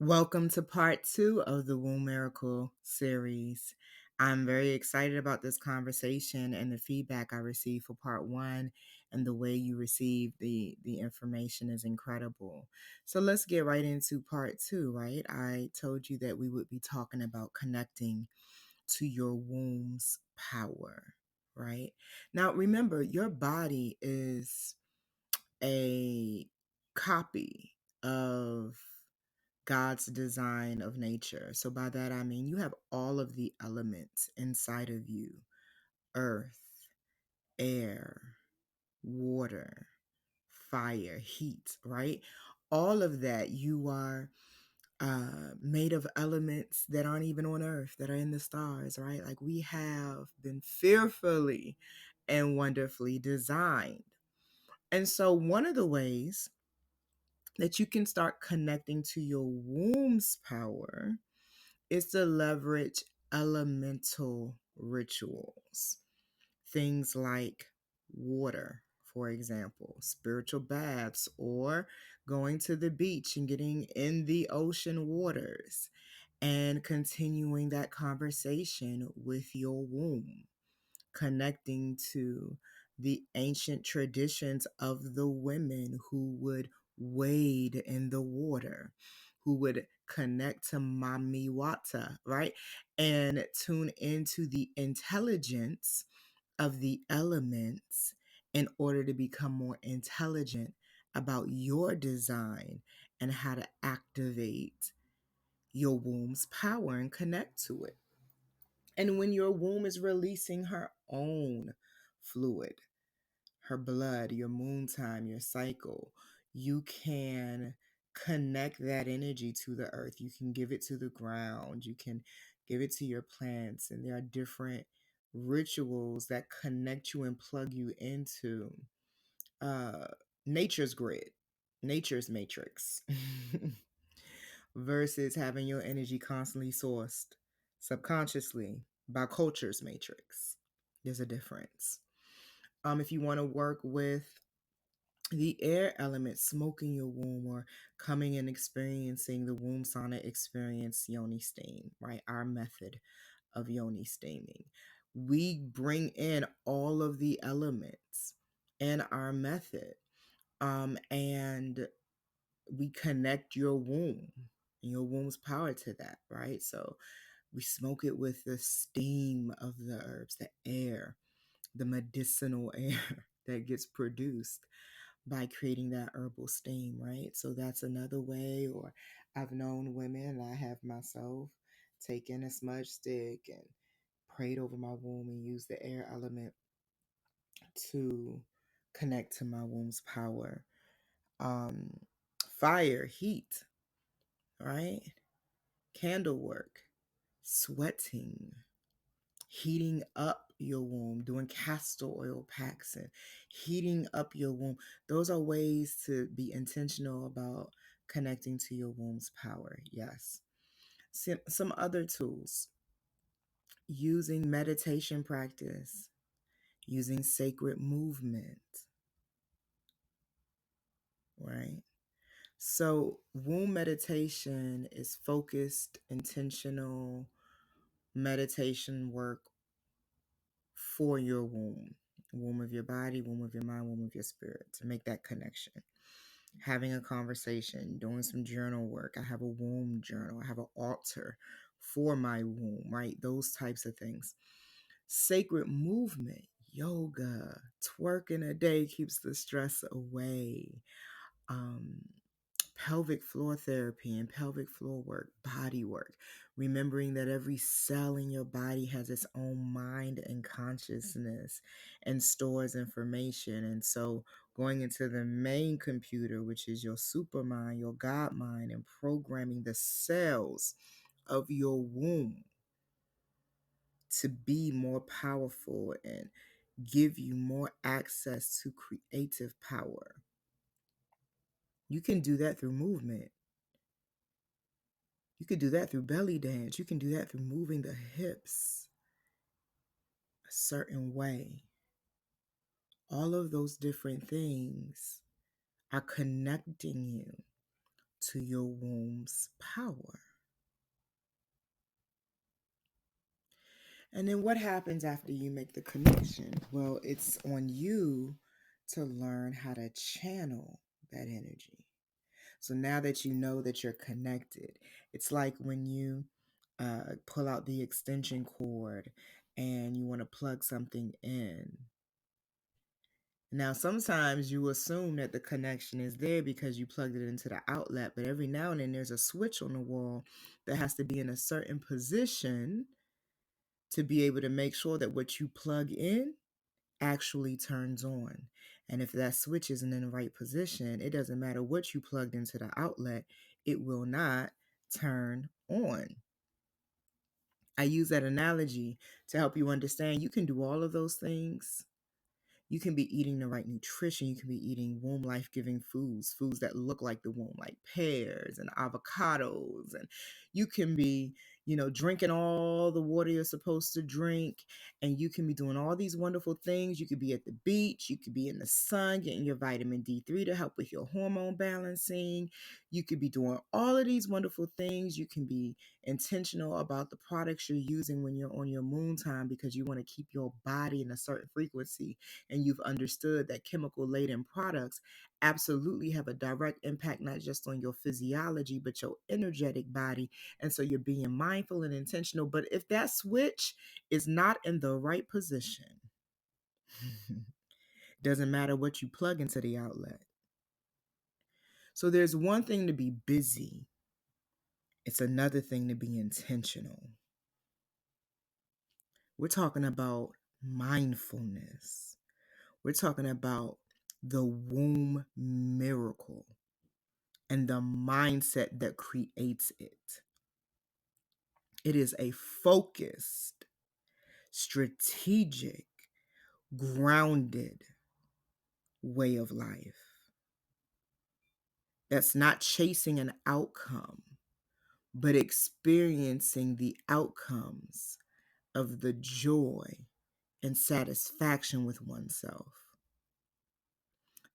Welcome to part two of the Womb Miracle series. I'm very excited about this conversation and the feedback I received for part one, and the way you received the information is incredible. So let's get right into part two, right? I told you that we would be talking about connecting to your womb's power, right? Now remember, your body is a copy of God's design of nature. So by that I mean you have all of the elements inside of you: earth, air, water, fire, heat, right? All of that. You are made of elements that aren't even on earth, that are in the stars, right? Like, we have been fearfully and wonderfully designed. And so one of the ways that you can start connecting to your womb's power is to leverage elemental rituals. Things like water, for example, spiritual baths, or going to the beach and getting in the ocean waters and continuing that conversation with your womb, connecting to the ancient traditions of the women who would wade in the water, who would connect to Mami Wata, right? And tune into the intelligence of the elements in order to become more intelligent about your design and how to activate your womb's power and connect to it. And when your womb is releasing her own fluid, her blood, your moon time, your cycle, you can connect that energy to the earth. You can give it to the ground. You can give it to your plants. And there are different rituals that connect you and plug you into uh, nature's grid, nature's matrix, versus having your energy constantly sourced subconsciously by culture's matrix. There's a difference. If you want to work with the air element, smoking your womb, or coming and experiencing the womb sauna experience, yoni steam, right? Our method of yoni steaming. We bring in all of the elements in our method, and we connect your womb and your womb's power to that, right? So we smoke it with the steam of the herbs, the air, the medicinal air that gets produced by creating that herbal steam, right? So that's another way. Or I've known women, and I have myself, taken a smudge stick and prayed over my womb and used the air element to connect to my womb's power. Um, Fire, heat, right? Candle work, sweating, heating up your womb, doing castor oil packs and heating up your womb. Those are ways to be intentional about connecting to your womb's power. Yes. Some other tools: using meditation practice, using sacred movement, right? So, womb meditation is focused, intentional meditation work for your womb of your body, womb of your mind, womb of your spirit, to make that connection. Having a conversation, doing some journal work. I have a womb journal, I have an altar for my womb, right? Those types of things. Sacred movement, yoga, twerking a day keeps the stress away. Um, Pelvic floor therapy and pelvic floor work, body work, remembering that every cell in your body has its own mind and consciousness and stores information. And so going into the main computer, which is your super mind, your God mind, and programming the cells of your womb to be more powerful and give you more access to creative power. You can do that through movement. You could do that through belly dance. You can do that through moving the hips a certain way. All of those different things are connecting you to your womb's power. And then what happens after you make the connection? Well, it's on you to learn how to channel that energy. So now that you know that you're connected, it's like when you pull out the extension cord and you want to plug something in. Now, sometimes you assume that the connection is there because you plugged it into the outlet, but every now and then there's a switch on the wall that has to be in a certain position to be able to make sure that what you plug in actually turns on. And if that switch isn't in the right position, it doesn't matter what you plugged into the outlet, it will not turn on. I use that analogy to help you understand you can do all of those things. You can be eating the right nutrition. You can be eating womb life giving foods, foods that look like the womb, like pears and avocados. And you can be, drinking all the water you're supposed to drink. And you can be doing all these wonderful things. You could be at the beach. You could be in the sun getting your vitamin D3 to help with your hormone balancing. You could be doing all of these wonderful things. You can be intentional about the products you're using when you're on your moon time because you want to keep your body in a certain frequency, and you've understood that chemical laden products absolutely have a direct impact not just on your physiology but your energetic body. And so you're being mindful and intentional, but if that switch is not in the right position, doesn't matter what you plug into the outlet. So there's one thing to be busy, it's another thing to be intentional. We're talking about mindfulness. We're talking about the womb miracle and the mindset that creates it. It is a focused, strategic, grounded way of life that's not chasing an outcome, but experiencing the outcomes of the joy and satisfaction with oneself.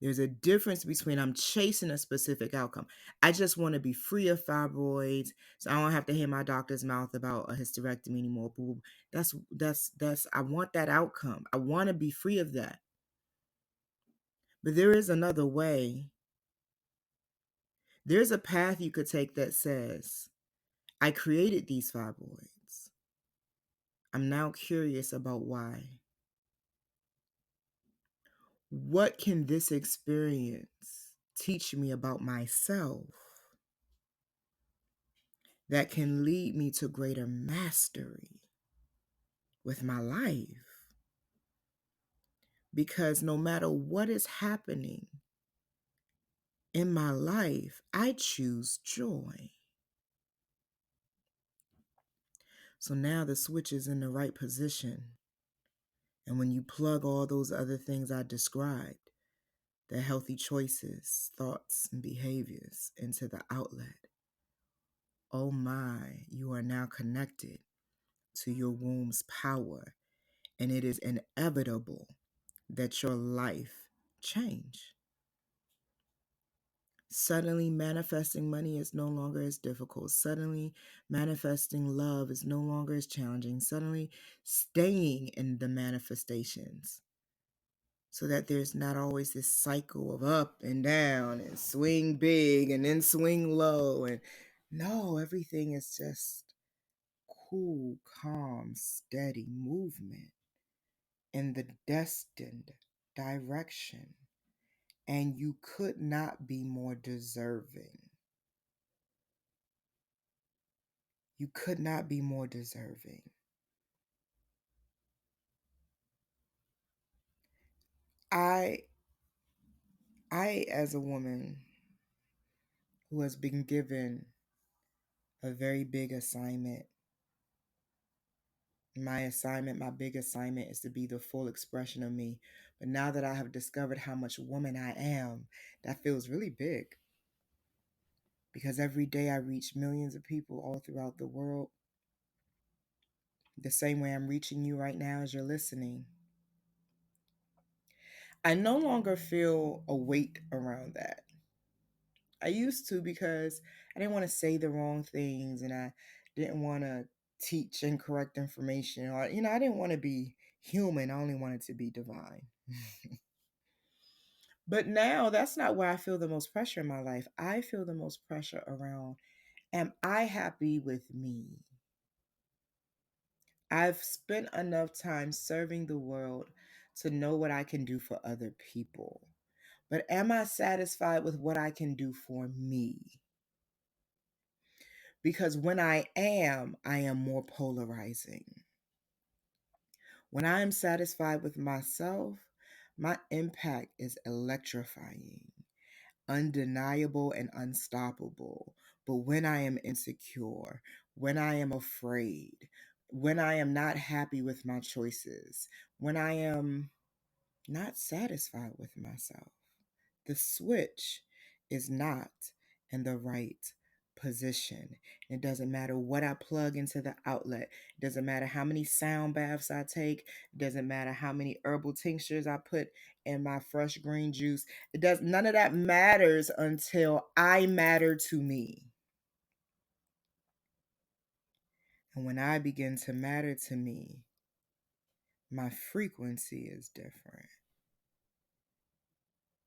There's a difference between I'm chasing a specific outcome. I just want to be free of fibroids, so I don't have to hear my doctor's mouth about a hysterectomy anymore. That's I want that outcome. I want to be free of that. But there is another way. There's a path you could take that says, I created these fibroids. I'm now curious about why. What can this experience teach me about myself that can lead me to greater mastery with my life? Because no matter what is happening in my life, I choose joy. So now the switch is in the right position. And when you plug all those other things I described, the healthy choices, thoughts, and behaviors into the outlet, oh my, you are now connected to your womb's power. And it is inevitable that your life change. Suddenly manifesting money is no longer as difficult. Suddenly manifesting love is no longer as challenging. Suddenly staying in the manifestations, so that there's not always this cycle of up and down and swing big and then swing low. And no, everything is just cool, calm, steady movement in the destined direction. And you could not be more deserving. You could not be more deserving. I, as a woman who has been given a very big assignment, my big assignment is to be the full expression of me. But now that I have discovered how much woman I am, that feels really big. Because every day I reach millions of people all throughout the world, the same way I'm reaching you right now as you're listening. I no longer feel a weight around that. I used to because I didn't want to say the wrong things, and I didn't want to teach incorrect information, or I didn't want to be human. I only wanted to be divine. But now that's not where I feel the most pressure in my life. I feel the most pressure around, am I happy with me? I've spent enough time serving the world to know what I can do for other people. But am I satisfied with what I can do for me? Because when I am more polarizing. When I am satisfied with myself, my impact is electrifying, undeniable, and unstoppable. But when I am insecure, when I am afraid, when I am not happy with my choices, when I am not satisfied with myself, the switch is not in the right position. It doesn't matter what I plug into the outlet. It doesn't matter how many sound baths I take. It doesn't matter how many herbal tinctures I put in my fresh green juice. It does none of that matters until I matter to me. And when I begin to matter to me, my frequency is different.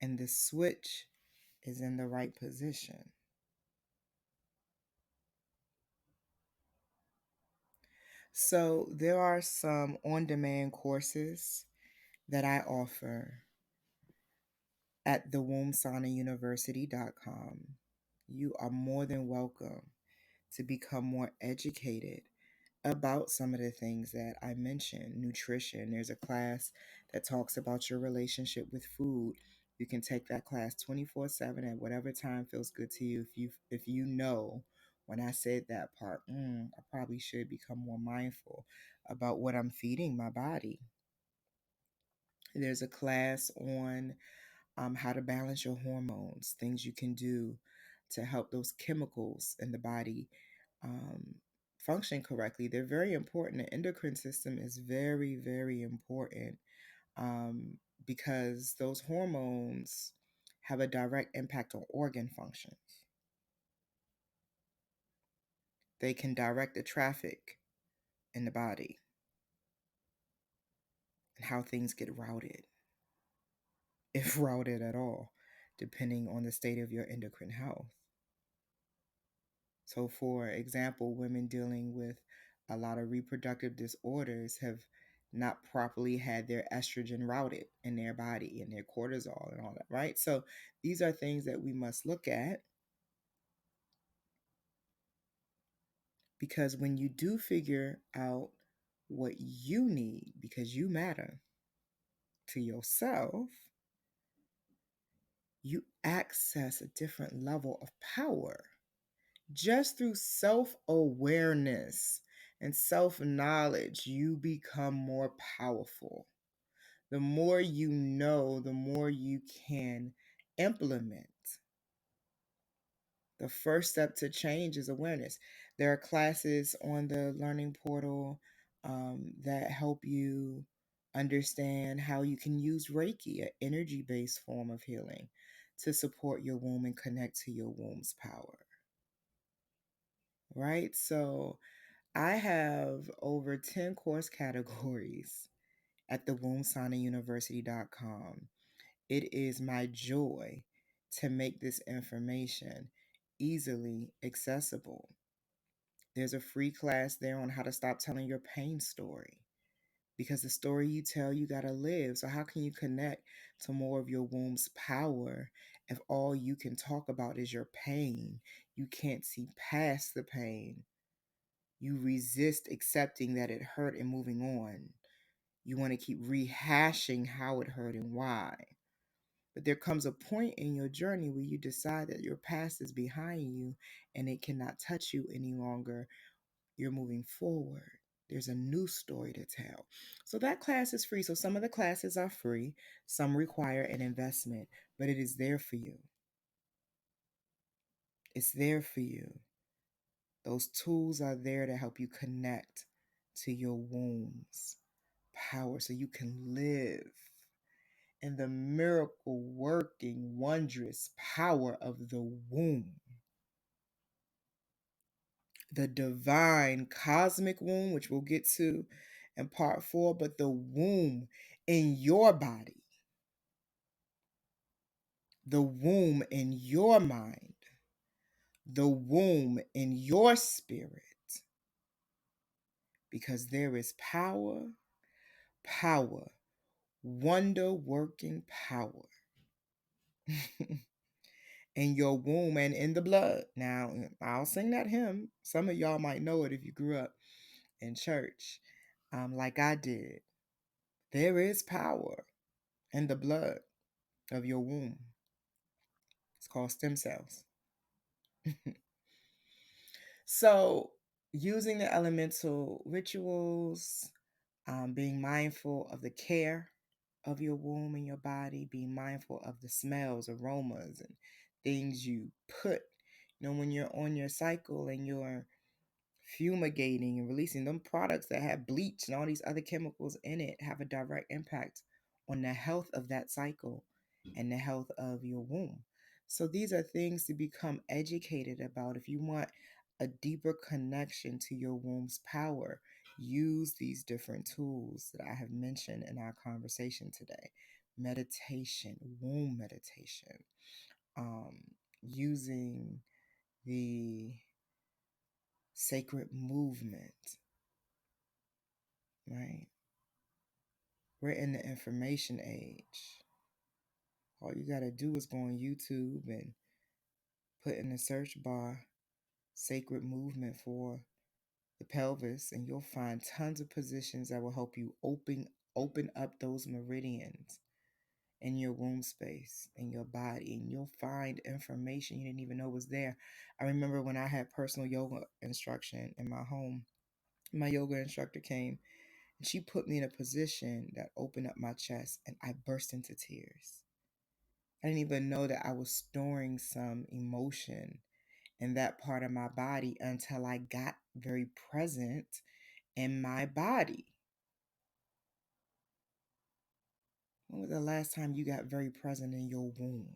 And the switch is in the right position. So there are some on-demand courses that I offer at the wombsaunauniversity.com. You are more than welcome to become more educated about some of the things that I mentioned. Nutrition. There's a class that talks about your relationship with food. You can take that class 24/7 at whatever time feels good to you. If you know when I said that part, I probably should become more mindful about what I'm feeding my body. There's a class on how to balance your hormones, things you can do to help those chemicals in the body um, function correctly. They're very important. The endocrine system is very, very important um, because those hormones have a direct impact on organ functions. They can direct the traffic in the body and how things get routed, if routed at all, depending on the state of your endocrine health. So, for example, women dealing with a lot of reproductive disorders have not properly had their estrogen routed in their body and their cortisol and all that, right? So, these are things that we must look at because when you do figure out what you need, because you matter to yourself, you access a different level of power just through self awareness and self knowledge. You become more powerful. The more you know, the more you can implement. The first step to change is awareness. There are classes on the learning portal that help you understand how you can use Reiki, an energy based form of healing, to support your womb and connect to your womb's power. Right? So, I have over 10 course categories at the wombsaunauniversity.com. It is my joy to make this information easily accessible. There's a free class there on how to stop telling your pain story because the story you tell, you got to live. So, how can you connect to more of your womb's power if all you can talk about is your pain? You can't see past the pain. You resist accepting that it hurt and moving on. You want to keep rehashing how it hurt and why. But there comes a point in your journey where you decide that your past is behind you and it cannot touch you any longer. You're moving forward. There's a new story to tell. So that class is free. So some of the classes are free, some require an investment, but it is there for you. It's there for you. Those tools are there to help you connect to your womb's power so you can live and the miracle working, wondrous power of the womb. The divine cosmic womb, which we'll get to in part 4, but the womb in your body, the womb in your mind, the womb in your spirit, because there is power, power, wonder working power in your womb and in the blood. Now, I'll sing that hymn. Some of y'all might know it if you grew up in church, like I did. There is power in the blood of your womb. It's called stem cells. So, using the elemental rituals, being mindful of the care of your womb and your body, being mindful of the smells, aromas, and things you put. When you're on your cycle and you're fumigating and releasing them products that have bleach and all these other chemicals in it, have a direct impact on the health of that cycle and the health of your womb. So these are things to become educated about. If you want a deeper connection to your womb's power, use these different tools that I have mentioned in our conversation today. Meditation, womb meditation, using the sacred movement, right? We're in the information age. All you got to do is go on YouTube and put in the search bar sacred movement for the pelvis, and you'll find tons of positions that will help you open up those meridians in your womb space, in your body, and you'll find information you didn't even know was there. I remember when I had personal yoga instruction in my home, my yoga instructor came and she put me in a position that opened up my chest, and I burst into tears. I didn't even know that I was storing some emotion in that part of my body until I got very present in my body. When was the last time you got very present in your womb?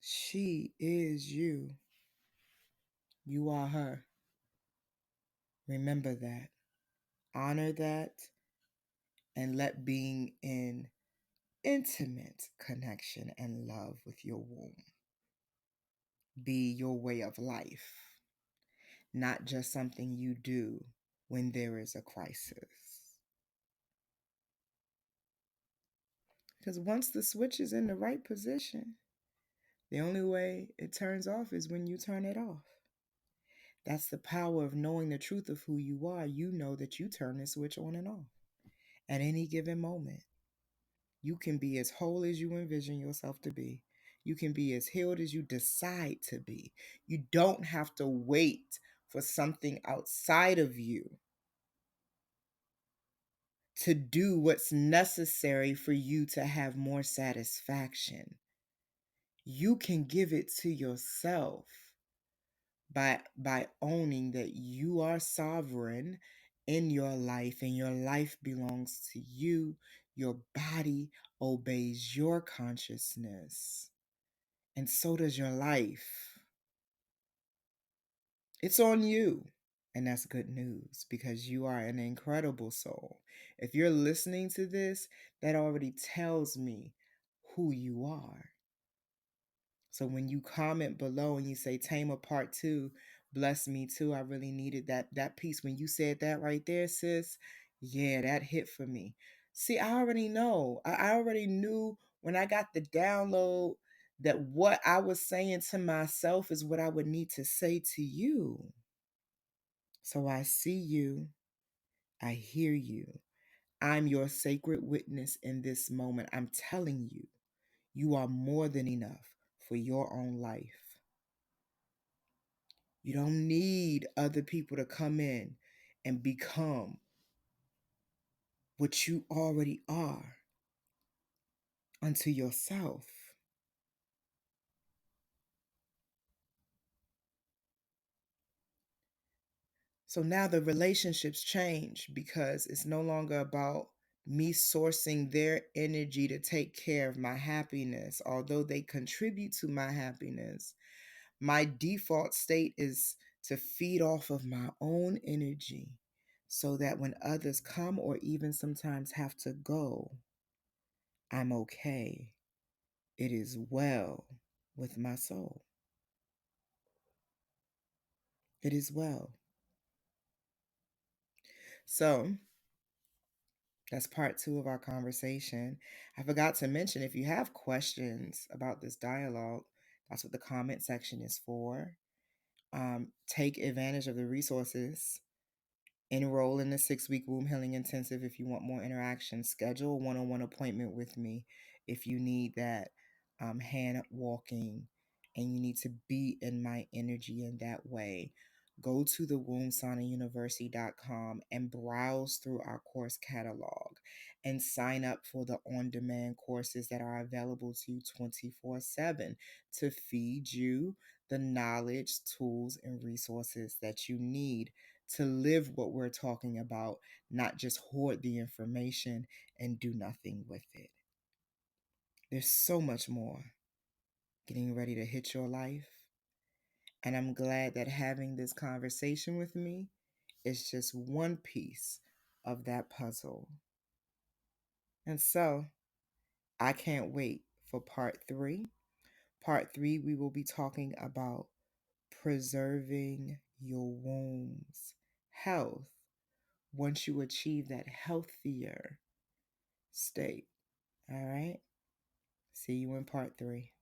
She is you. You are her. Remember that. Honor that. And let being in intimate connection and love with your womb be your way of life, not just something you do when there is a crisis. Because once the switch is in the right position, the only way it turns off is when you turn it off. That's the power of knowing the truth of who you are. You know that you turn the switch on and off at any given moment. You can be as whole as you envision yourself to be. You can be as healed as you decide to be. You don't have to wait for something outside of you to do what's necessary for you to have more satisfaction. You can give it to yourself by owning that you are sovereign in your life and your life belongs to you. Your body obeys your consciousness, and so does your life. It's on you. And that's good news because you are an incredible soul. If you're listening to this, that already tells me who you are. So when you comment below and you say, Thema part 2, bless me too. I really needed that piece. When you said that right there, sis, yeah, that hit for me. See, I already know. I already knew when I got the download that what I was saying to myself is what I would need to say to you. So I see you. I hear you. I'm your sacred witness in this moment. I'm telling you, you are more than enough for your own life. You don't need other people to come in and become what you already are unto yourself. So now the relationships change because it's no longer about me sourcing their energy to take care of my happiness. Although they contribute to my happiness, my default state is to feed off of my own energy so that when others come or even sometimes have to go, I'm okay. It is well with my soul. It is well. So that's part two of our conversation. I forgot to mention, if you have questions about this dialogue, that's what the comment section is for. Take advantage of the resources. Enroll in the 6-week womb healing intensive if you want more interaction. Schedule a one-on-one appointment with me if you need that hand walking and you need to be in my energy in that way. Go to the wombsaunauniversity.com and browse through our course catalog and sign up for the on-demand courses that are available to you 24/7 to feed you the knowledge, tools, and resources that you need to live what we're talking about, not just hoard the information and do nothing with it. There's so much more getting ready to hit your life. And I'm glad that having this conversation with me is just one piece of that puzzle. And so I can't wait for part three. Part three, we will be talking about preserving your womb's health once you achieve that healthier state. All right. See you in part three.